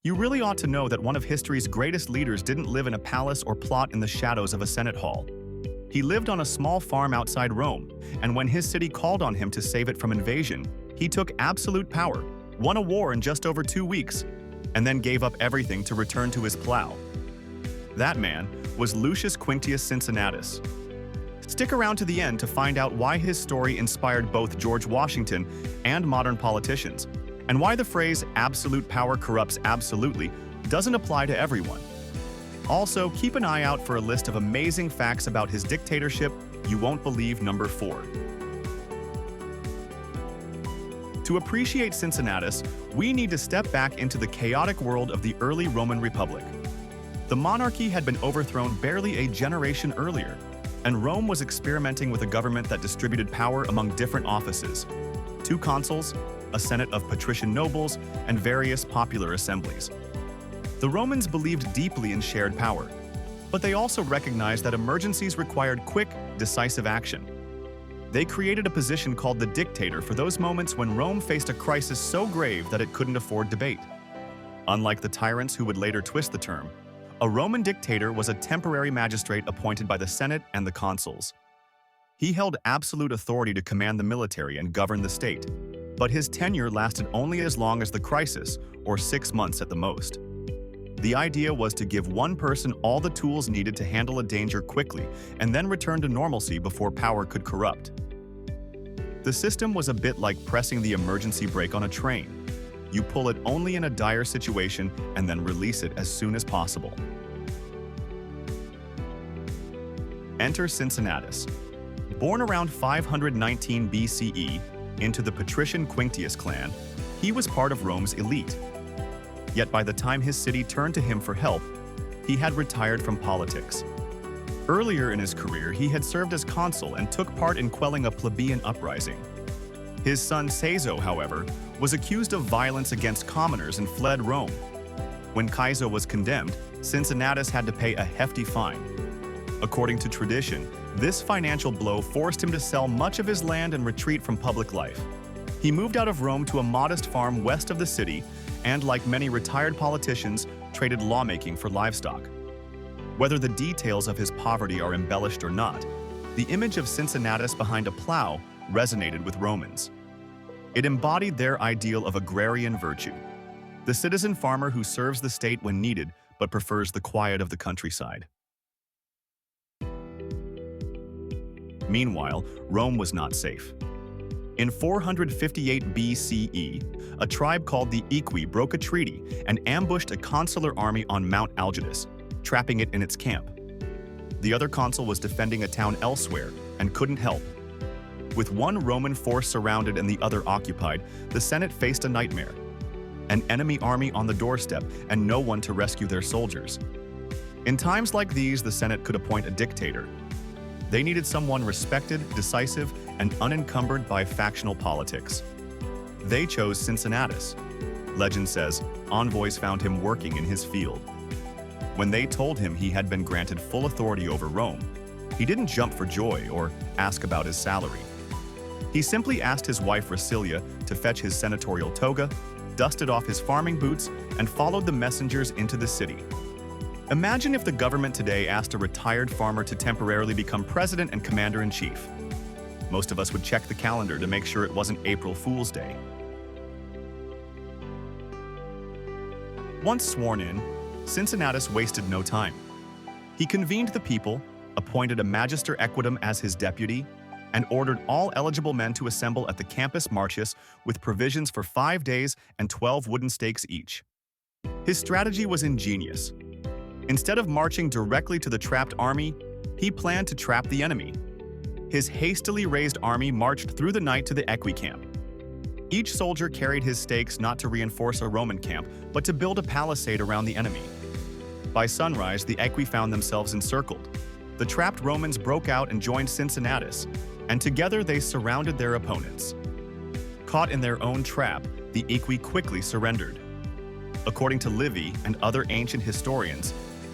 You really ought to know that one of history's greatest leaders didn't live in a palace or plot in the shadows of a Senate hall. He lived on a small farm outside Rome, and when his city called on him to save it from invasion, he took absolute power, won a war in just over 2 weeks, and then gave up everything to return to his plow. That man was Lucius Quinctius Cincinnatus. Stick around to the end to find out why his story inspired both George Washington and modern politicians, and why the phrase "absolute power corrupts absolutely" doesn't apply to everyone. Also, keep an eye out for a list of amazing facts about his dictatorship you won't believe. Number 4. To appreciate Cincinnatus, we need to step back into the chaotic world of the early Roman Republic. The monarchy had been overthrown barely a generation earlier, and Rome was experimenting with a government that distributed power among different offices: 2 consuls, a senate of patrician nobles, and various popular assemblies. The Romans believed deeply in shared power, but they also recognized that emergencies required quick, decisive action. They created a position called the dictator for those moments when Rome faced a crisis so grave that it couldn't afford debate. Unlike the tyrants who would later twist the term, a Roman dictator was a temporary magistrate appointed by the Senate and the consuls. He held absolute authority to command the military and govern the state, but his tenure lasted only as long as the crisis, or 6 months at the most. The idea was to give one person all the tools needed to handle a danger quickly and then return to normalcy before power could corrupt. The system was a bit like pressing the emergency brake on a train. You pull it only in a dire situation and then release it as soon as possible. Enter Cincinnatus. Born around 519 BCE into the patrician Quinctius clan, he was part of Rome's elite. Yet by the time his city turned to him for help, he had retired from politics. Earlier in his career, he had served as consul and took part in quelling a plebeian uprising. His son Caeso, however, was accused of violence against commoners and fled Rome. When Caeso was condemned, Cincinnatus had to pay a hefty fine. According to tradition, this financial blow forced him to sell much of his land and retreat from public life. He moved out of Rome to a modest farm west of the city and, like many retired politicians, traded lawmaking for livestock. Whether the details of his poverty are embellished or not, the image of Cincinnatus behind a plow resonated with Romans. It embodied their ideal of agrarian virtue, the citizen farmer who serves the state when needed but prefers the quiet of the countryside. Meanwhile, Rome was not safe. In 458 BCE, a tribe called the Equi broke a treaty and ambushed a consular army on Mount Algidus, trapping it in its camp. The other consul was defending a town elsewhere and couldn't help. With one Roman force surrounded and the other occupied, the Senate faced a nightmare: an enemy army on the doorstep and no one to rescue their soldiers. In times like these, the Senate could appoint a dictator. They needed someone respected, decisive, and unencumbered by factional politics. They chose Cincinnatus. Legend says envoys found him working in his field. When they told him he had been granted full authority over Rome, he didn't jump for joy or ask about his salary. He simply asked his wife Ricilia to fetch his senatorial toga, dusted off his farming boots, and followed the messengers into the city. Imagine if the government today asked a retired farmer to temporarily become president and commander-in-chief. Most of us would check the calendar to make sure it wasn't April Fool's Day. Once sworn in, Cincinnatus wasted no time. He convened the people, appointed a magister equitum as his deputy, and ordered all eligible men to assemble at the Campus Martius with provisions for 5 days and 12 wooden stakes each. His strategy was ingenious. Instead of marching directly to the trapped army, he planned to trap the enemy. His hastily raised army marched through the night to the Equi camp. Each soldier carried his stakes not to reinforce a Roman camp, but to build a palisade around the enemy. By sunrise, the Equi found themselves encircled. The trapped Romans broke out and joined Cincinnatus, and together they surrounded their opponents. Caught in their own trap, the Equi quickly surrendered. According to Livy and other ancient historians,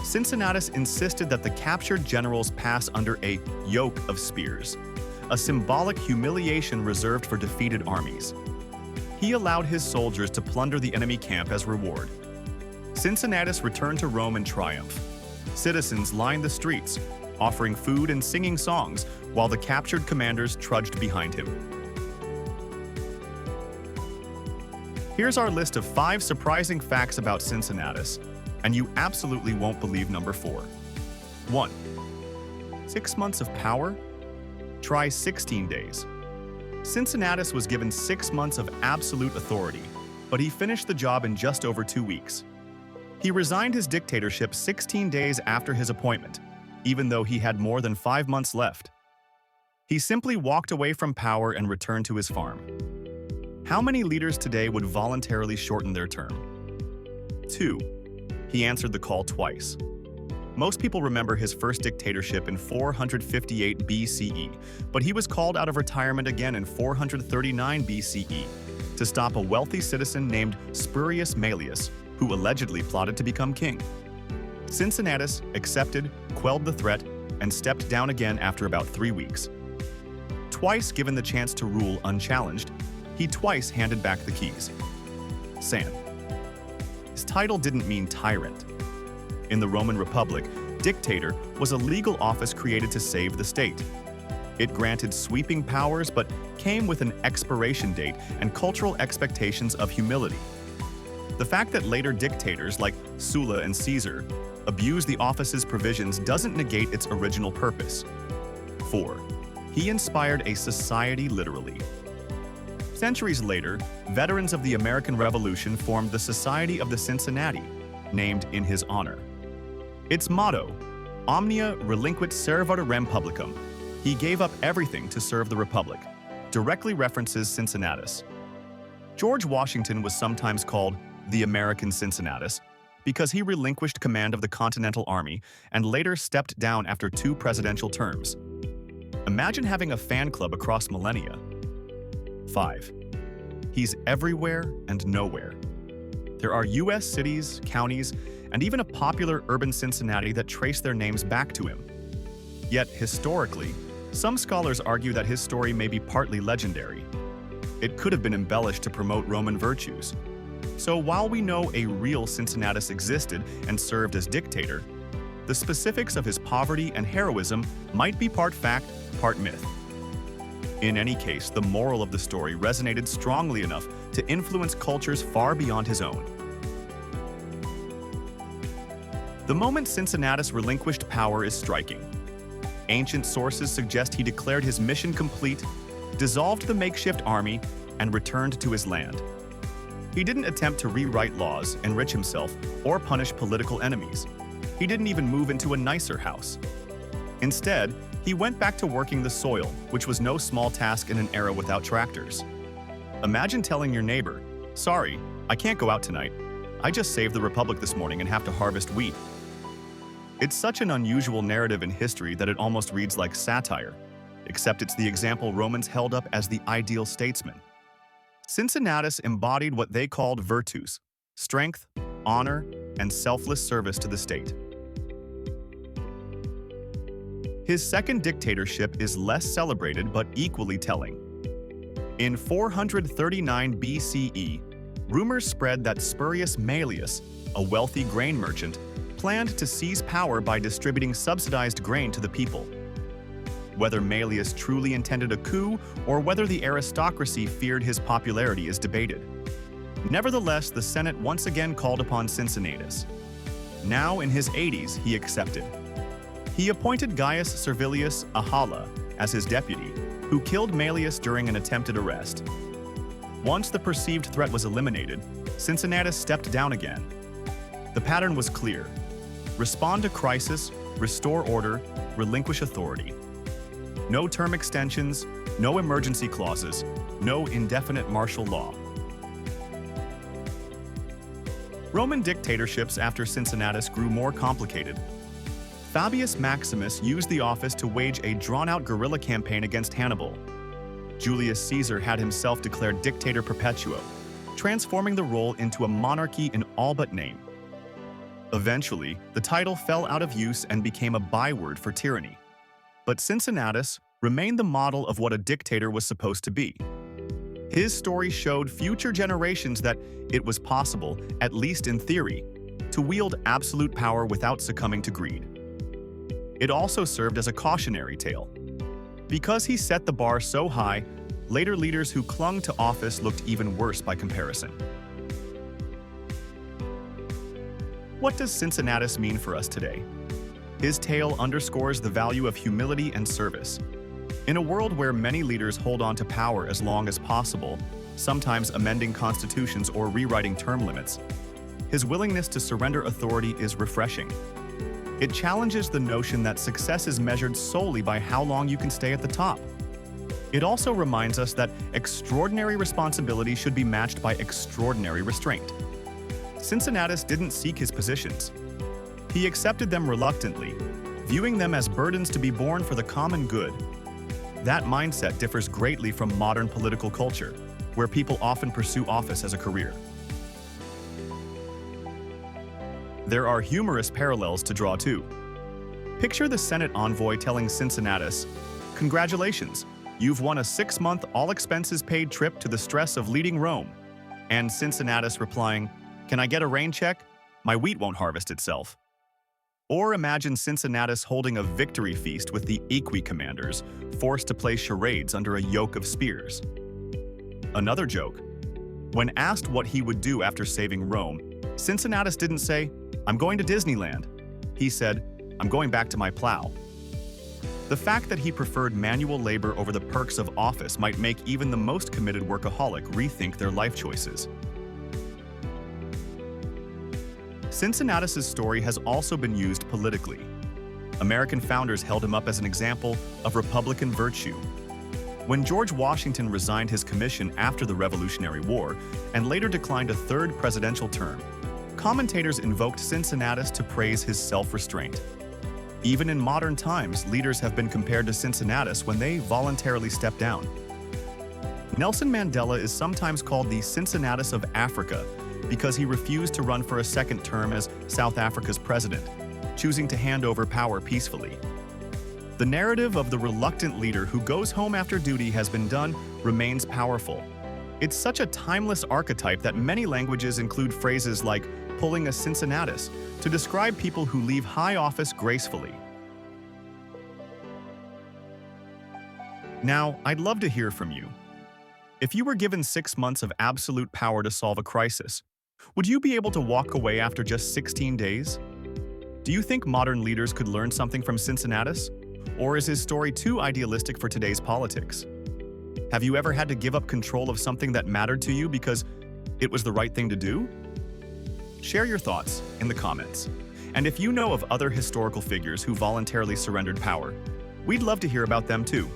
Cincinnatus insisted that the captured generals pass under a yoke of spears, a symbolic humiliation reserved for defeated armies. He allowed his soldiers to plunder the enemy camp as reward. Cincinnatus returned to Rome in triumph. Citizens lined the streets, offering food and singing songs, while the captured commanders trudged behind him. Here's our list of 5 surprising facts about Cincinnatus, and you absolutely won't believe number 4. 1. 6 months of power? Try 16 days. Cincinnatus was given 6 months of absolute authority, but he finished the job in just over 2 weeks. He resigned his dictatorship 16 days after his appointment, even though he had more than 5 months left. He simply walked away from power and returned to his farm. How many leaders today would voluntarily shorten their term? 2. He answered the call twice. Most people remember his first dictatorship in 458 BCE, but he was called out of retirement again in 439 BCE to stop a wealthy citizen named Spurius Maelius, who allegedly plotted to become king. Cincinnatus accepted, quelled the threat, and stepped down again after about 3 weeks. Twice given the chance to rule unchallenged, he twice handed back the keys. San. His title didn't mean tyrant. In the Roman Republic, dictator was a legal office created to save the state. It granted sweeping powers but came with an expiration date and cultural expectations of humility. The fact that later dictators like Sulla and Caesar abused the office's provisions doesn't negate its original purpose. 4. He inspired a society literally. Centuries later, veterans of the American Revolution formed the Society of the Cincinnati, named in his honor. Its motto, Omnia relinquit servare rem publicum, he gave up everything to serve the Republic, directly references Cincinnatus. George Washington was sometimes called the American Cincinnatus because he relinquished command of the Continental Army and later stepped down after 2 presidential terms. Imagine having a fan club across millennia. 5. He's everywhere and nowhere. There are U.S. cities, counties, and even a popular urban Cincinnati that trace their names back to him. Yet, historically, some scholars argue that his story may be partly legendary. It could have been embellished to promote Roman virtues. So while we know a real Cincinnatus existed and served as dictator, the specifics of his poverty and heroism might be part fact, part myth. In any case, the moral of the story resonated strongly enough to influence cultures far beyond his own. The moment Cincinnatus relinquished power is striking. Ancient sources suggest he declared his mission complete, dissolved the makeshift army, and returned to his land. He didn't attempt to rewrite laws, enrich himself, or punish political enemies. He didn't even move into a nicer house. Instead, he went back to working the soil, which was no small task in an era without tractors. Imagine telling your neighbor, "Sorry, I can't go out tonight. I just saved the Republic this morning and have to harvest wheat." It's such an unusual narrative in history that it almost reads like satire, except it's the example Romans held up as the ideal statesman. Cincinnatus embodied what they called virtus: strength, honor, and selfless service to the state. His second dictatorship is less celebrated but equally telling. In 439 BCE, rumors spread that Spurius Maelius, a wealthy grain merchant, planned to seize power by distributing subsidized grain to the people. Whether Maelius truly intended a coup or whether the aristocracy feared his popularity is debated. Nevertheless, the Senate once again called upon Cincinnatus. Now in his 80s, he accepted. He appointed Gaius Servilius Ahala as his deputy, who killed Maelius during an attempted arrest. Once the perceived threat was eliminated, Cincinnatus stepped down again. The pattern was clear: respond to crisis, restore order, relinquish authority. No term extensions, no emergency clauses, no indefinite martial law. Roman dictatorships after Cincinnatus grew more complicated. Fabius Maximus used the office to wage a drawn-out guerrilla campaign against Hannibal. Julius Caesar had himself declared dictator perpetuo, transforming the role into a monarchy in all but name. Eventually, the title fell out of use and became a byword for tyranny. But Cincinnatus remained the model of what a dictator was supposed to be. His story showed future generations that it was possible, at least in theory, to wield absolute power without succumbing to greed. It also served as a cautionary tale. Because he set the bar so high, later leaders who clung to office looked even worse by comparison. What does Cincinnatus mean for us today? His tale underscores the value of humility and service. In a world where many leaders hold on to power as long as possible, sometimes amending constitutions or rewriting term limits, his willingness to surrender authority is refreshing. It challenges the notion that success is measured solely by how long you can stay at the top. It also reminds us that extraordinary responsibility should be matched by extraordinary restraint. Cincinnatus didn't seek his positions. He accepted them reluctantly, viewing them as burdens to be borne for the common good. That mindset differs greatly from modern political culture, where people often pursue office as a career. There are humorous parallels to draw too. Picture the Senate envoy telling Cincinnatus, "Congratulations, you've won a 6-month all-expenses-paid trip to the stress of leading Rome." And Cincinnatus replying, "Can I get a rain check? My wheat won't harvest itself." Or imagine Cincinnatus holding a victory feast with the equi commanders, forced to play charades under a yoke of spears. Another joke. When asked what he would do after saving Rome, Cincinnatus didn't say, "I'm going to Disneyland." He said, "I'm going back to my plow." The fact that he preferred manual labor over the perks of office might make even the most committed workaholic rethink their life choices. Cincinnatus' story has also been used politically. American founders held him up as an example of Republican virtue. When George Washington resigned his commission after the Revolutionary War and later declined a third presidential term, commentators invoked Cincinnatus to praise his self-restraint. Even in modern times, leaders have been compared to Cincinnatus when they voluntarily stepped down. Nelson Mandela is sometimes called the Cincinnatus of Africa because he refused to run for a second term as South Africa's president, choosing to hand over power peacefully. The narrative of the reluctant leader who goes home after duty has been done remains powerful. It's such a timeless archetype that many languages include phrases like pulling a Cincinnatus to describe people who leave high office gracefully. Now, I'd love to hear from you. If you were given 6 months of absolute power to solve a crisis, would you be able to walk away after just 16 days? Do you think modern leaders could learn something from Cincinnatus? Or is his story too idealistic for today's politics? Have you ever had to give up control of something that mattered to you because it was the right thing to do? Share your thoughts in the comments. And if you know of other historical figures who voluntarily surrendered power, we'd love to hear about them too.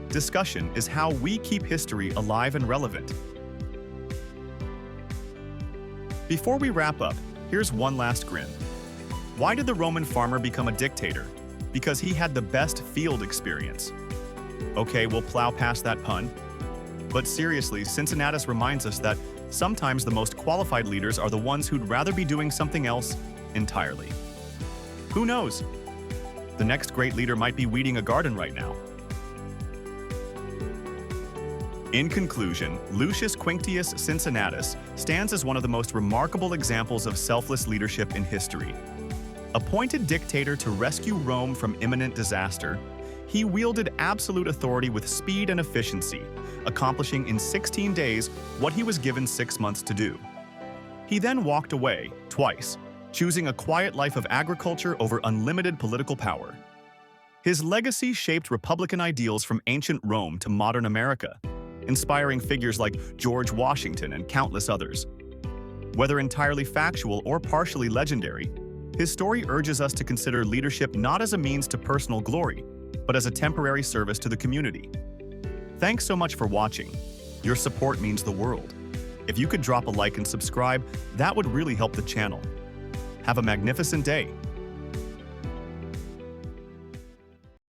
Discussion is how we keep history alive and relevant. Before we wrap up, here's one last grin. Why did the Roman farmer become a dictator? Because he had the best field experience. Okay, we'll plow past that pun. But seriously, Cincinnatus reminds us that sometimes the most qualified leaders are the ones who'd rather be doing something else entirely. Who knows? The next great leader might be weeding a garden right now. In conclusion, Lucius Quinctius Cincinnatus stands as one of the most remarkable examples of selfless leadership in history. Appointed dictator to rescue Rome from imminent disaster, he wielded absolute authority with speed and efficiency, accomplishing in 16 days what he was given 6 months to do. He then walked away, twice, choosing a quiet life of agriculture over unlimited political power. His legacy shaped Republican ideals from ancient Rome to modern America, inspiring figures like George Washington and countless others. Whether entirely factual or partially legendary, his story urges us to consider leadership not as a means to personal glory, but as a temporary service to the community. Thanks so much for watching. Your support means the world. If you could drop a like and subscribe, that would really help the channel. Have a magnificent day.